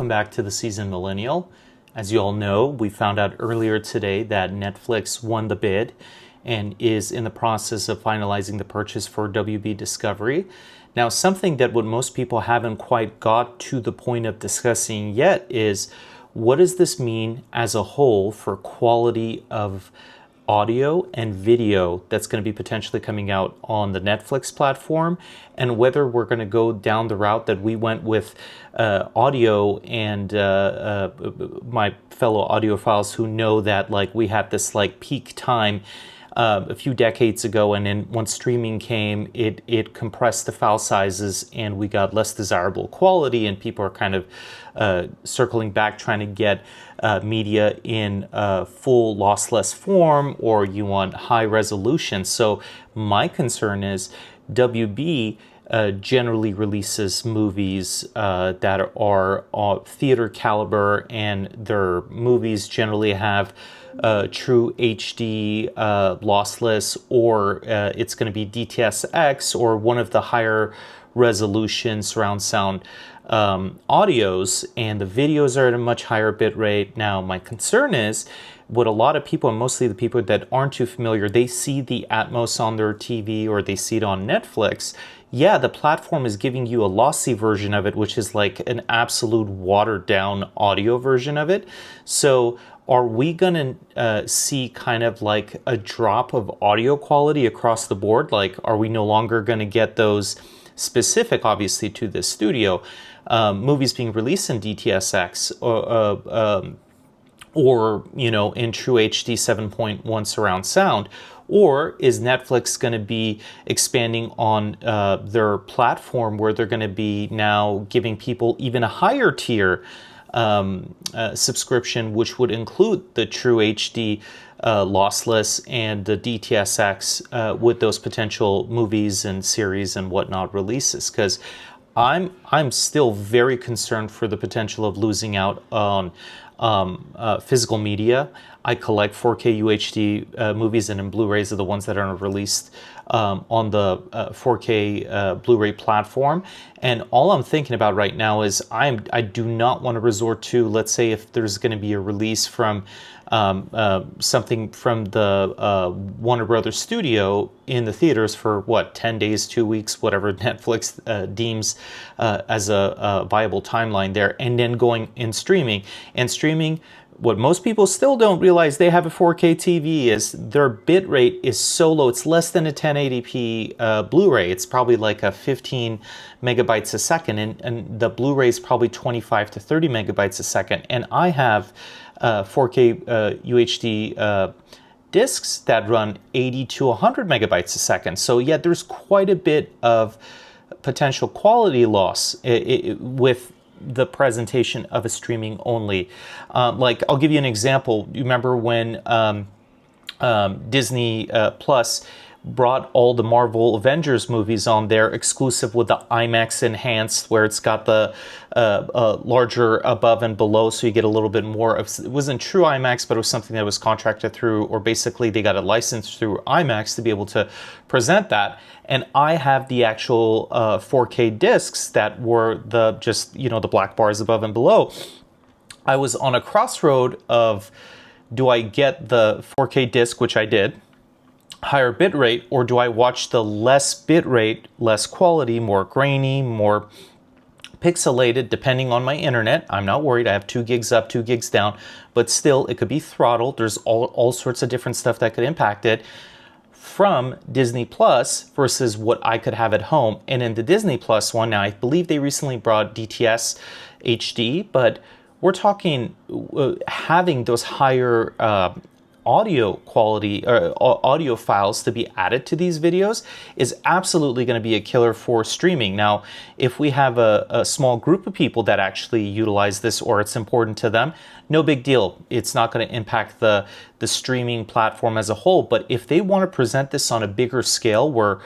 welcome back to the Seasoned Millennial. As you all know, we found out earlier today that Netflix won the bid and is in the process of finalizing the purchase for WB Discovery. Now, something that what most people haven't quite got to the point of discussing yet is, what does this mean as a whole for quality of audio and video that's going to be potentially coming out on the Netflix platform, and whether we're going to go down the route that we went with audio and my fellow audiophiles who know that we had this peak time a few decades ago, and then once streaming came, it compressed the file sizes and we got less desirable quality, and people are kind of circling back trying to get media in full lossless form, or you want high resolution. So my concern is WB generally releases movies that are theater caliber, and their movies generally have TrueHD lossless, or it's going to be DTS:X or one of the higher resolution surround sound audios, and the videos are at a much higher bit rate. Now, my concern is what a lot of people, and mostly the people that aren't too familiar, they see the Atmos on their TV or they see it on Netflix. Yeah, the platform is giving you a lossy version of it, which is like an absolute watered down audio version of it. So are we going to see kind of like a drop of audio quality across the board? Are we no longer going to get those specific, obviously, to this studio, movies being released in DTS:X or in TrueHD 7.1 surround sound? Or is Netflix going to be expanding on their platform, where they're going to be now giving people even a higher tier subscription, which would include the TrueHD lossless and the DTS:X with those potential movies and series and whatnot releases? Because I'm still very concerned for the potential of losing out on physical media. I collect 4K UHD movies, and in Blu-rays are the ones that are released on the 4K Blu-ray platform. And all I'm thinking about right now is I do not want to resort to, let's say, if there's going to be a release from something from the Warner Brothers studio in the theaters for 10 days, 2 weeks, whatever Netflix deems as a viable timeline there, and then going in streaming. And streaming, what most people still don't realize, they have a 4K TV, is their bit rate is so low. It's less than a 1080p Blu-ray. It's probably like a 15 megabytes a second, and the Blu-ray is probably 25 to 30 megabytes a second. And I have 4K UHD discs that run 80 to 100 megabytes a second. So yeah, there's quite a bit of potential quality loss with the presentation of a streaming only. I'll give you an example. You remember when Disney Plus brought all the Marvel Avengers movies on there exclusive with the IMAX enhanced, where it's got the larger above and below, so you get a little bit more of, it wasn't true IMAX, but it was something that was contracted through, or basically they got a license through IMAX to be able to present that. And I have the actual 4K discs that were the black bars above and below. I was on a crossroad of, do I get the 4K disc, which I did, higher bit rate, or do I watch the less bit rate, less quality, more grainy, more pixelated, depending on my internet? I'm not worried. I have 2 gigs up, 2 gigs down, but still it could be throttled. There's all sorts of different stuff that could impact it from Disney Plus versus what I could have at home. And in the Disney Plus one, now I believe they recently brought DTS HD, but we're talking having those higher audio quality or audio files to be added to these videos is absolutely going to be a killer for streaming. Now, if we have a small group of people that actually utilize this, or it's important to them, no big deal. It's not going to impact the streaming platform as a whole. But if they want to present this on a bigger scale, where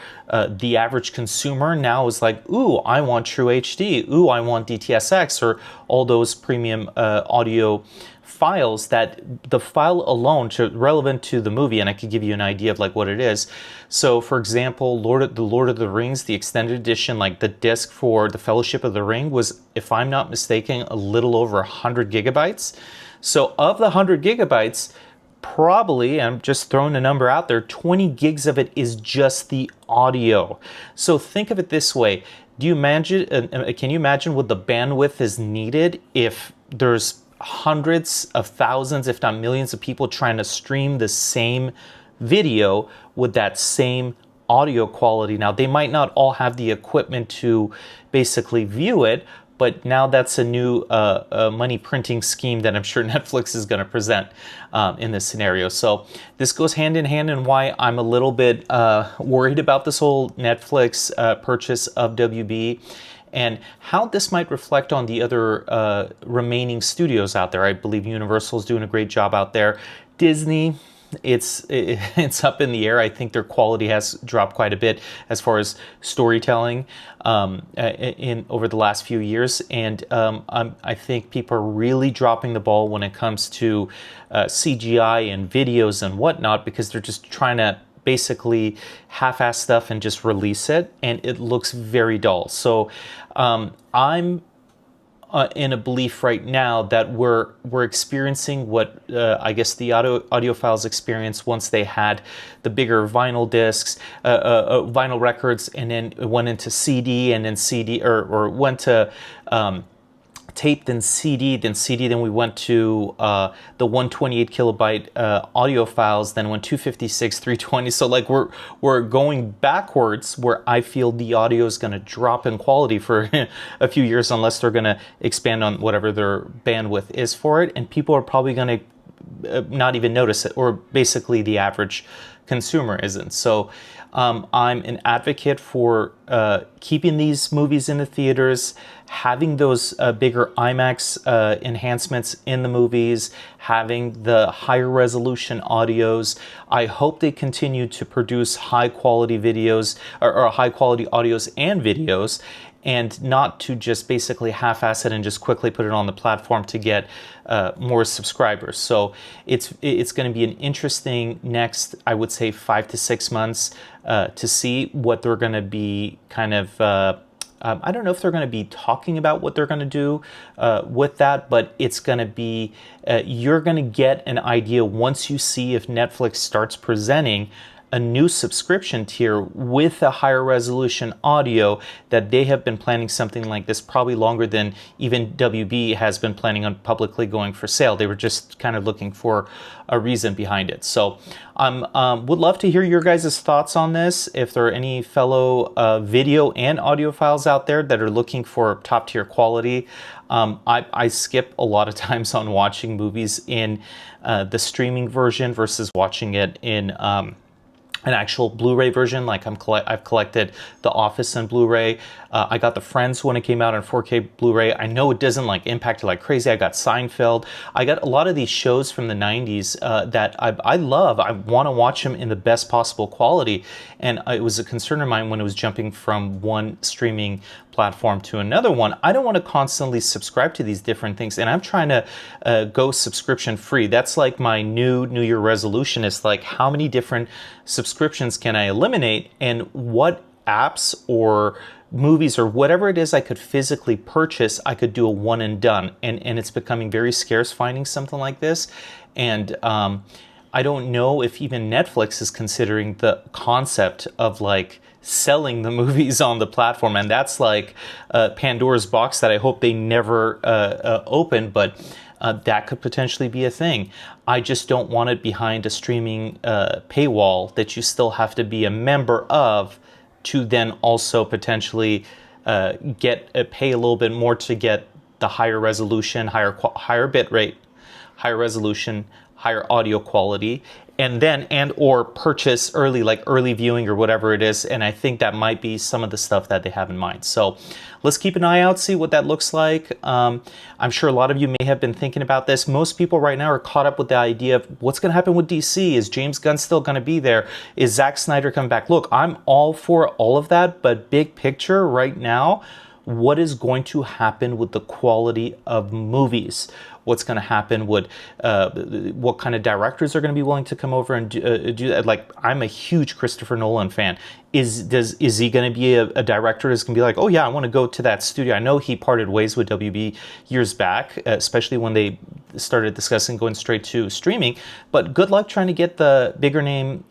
the average consumer now is like, ooh, I want TrueHD, ooh, I want DTS:X, or all those premium audio files that the file alone relevant to the movie, and I could give you an idea of like what it is. So for example, the Lord of the Rings, the extended edition, like the disc for the Fellowship of the Ring was, if I'm not mistaken, a little over 100 gigabytes. So of the 100 gigabytes, probably, I'm just throwing a number out there, 20 gigs of it is just the audio. So think of it this way. Can you imagine what the bandwidth is needed if there's hundreds of thousands, if not millions of people trying to stream the same video with that same audio quality? Now, they might not all have the equipment to basically view it, but now that's a new money printing scheme that I'm sure Netflix is going to present in this scenario. So this goes hand in hand in why I'm a little bit worried about this whole Netflix purchase of WB, and how this might reflect on the other remaining studios out there. I believe Universal's doing a great job out there. Disney, it's up in the air. I think their quality has dropped quite a bit as far as storytelling in over the last few years, and I think people are really dropping the ball when it comes to CGI and videos and whatnot, because they're just trying to basically half-ass stuff and just release it, and it looks very dull. So I'm in a belief right now that we're experiencing what I guess the audiophiles experienced once they had the bigger vinyl discs, vinyl records, and then it went into CD, and then CD, or went to tape, then CD, then we went to the 128 kilobyte audio files, then went 256, 320. So like we're going backwards, where I feel the audio is going to drop in quality for a few years, unless they're going to expand on whatever their bandwidth is for it, and people are probably going to not even notice it, or basically the average consumer isn't. So I'm an advocate for keeping these movies in the theaters, having those bigger IMAX enhancements in the movies, having the higher resolution audios. I hope they continue to produce high quality videos, or high quality audios and videos, and not to just basically half-ass it and just quickly put it on the platform to get more subscribers. So it's going to be an interesting next, I would say, 5 to 6 months to see what they're going to be kind of I don't know if they're going to be talking about what they're going to do with that, but it's going to be, you're going to get an idea once you see if Netflix starts presenting a new subscription tier with a higher resolution audio, that they have been planning something like this probably longer than even WB has been planning on publicly going for sale. They were just kind of looking for a reason behind it. So would love to hear your guys' thoughts on this. If there are any fellow video and audio files out there that are looking for top tier quality. I skip a lot of times on watching movies in the streaming version versus watching it in an actual Blu-ray version. Like I've collected The Office on Blu-ray. I got The Friends when it came out on 4K Blu-ray. I know it doesn't like impact it like crazy. I got Seinfeld. I got a lot of these shows from the 90s that I love. I want to watch them in the best possible quality. And it was a concern of mine when it was jumping from one streaming platform to another one. I don't want to constantly subscribe to these different things, and I'm trying to go subscription free. That's like my New Year resolution, is like, how many different subscriptions can I eliminate, and what apps or movies or whatever it is I could physically purchase, I could do a one and done. And it's becoming very scarce finding something like this. And I don't know if even Netflix is considering the concept of like selling the movies on the platform, and that's like Pandora's box that I hope they never open, but that could potentially be a thing. I just don't want it behind a streaming paywall that you still have to be a member of, to then also potentially pay a little bit more to get the higher resolution, higher bit rate, higher resolution, higher audio quality, and or purchase early, like early viewing or whatever it is. And I think that might be some of the stuff that they have in mind. So let's keep an eye out, see what that looks like. I'm sure a lot of you may have been thinking about this. Most people right now are caught up with the idea of what's going to happen with DC. Is James Gunn still going to be there? Is Zack Snyder coming back? Look, I'm all for all of that, but big picture right now, what is going to happen with the quality of movies? what's going to happen, what kind of directors are going to be willing to come over and do that. Like, I'm a huge Christopher Nolan fan. Is he going to be a director who's going to be like, oh yeah, I want to go to that studio? I know he parted ways with WB years back, especially when they started discussing going straight to streaming. But good luck trying to get the bigger name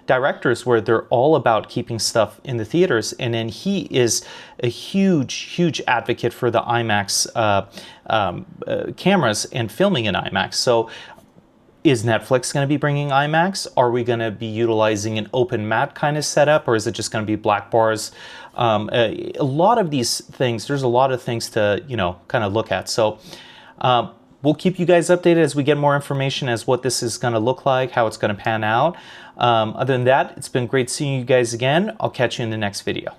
directors where they're all about keeping stuff in the theaters. And then he is a huge advocate for the IMAX cameras and filming in IMAX. So is Netflix going to be bringing IMAX? Are we going to be utilizing an open mat kind of setup, or is it just going to be black bars? A lot of these things, there's a lot of things to, kind of look at. So we'll keep you guys updated as we get more information as what this is going to look like, how it's going to pan out. Other than that, it's been great seeing you guys again. I'll catch you in the next video.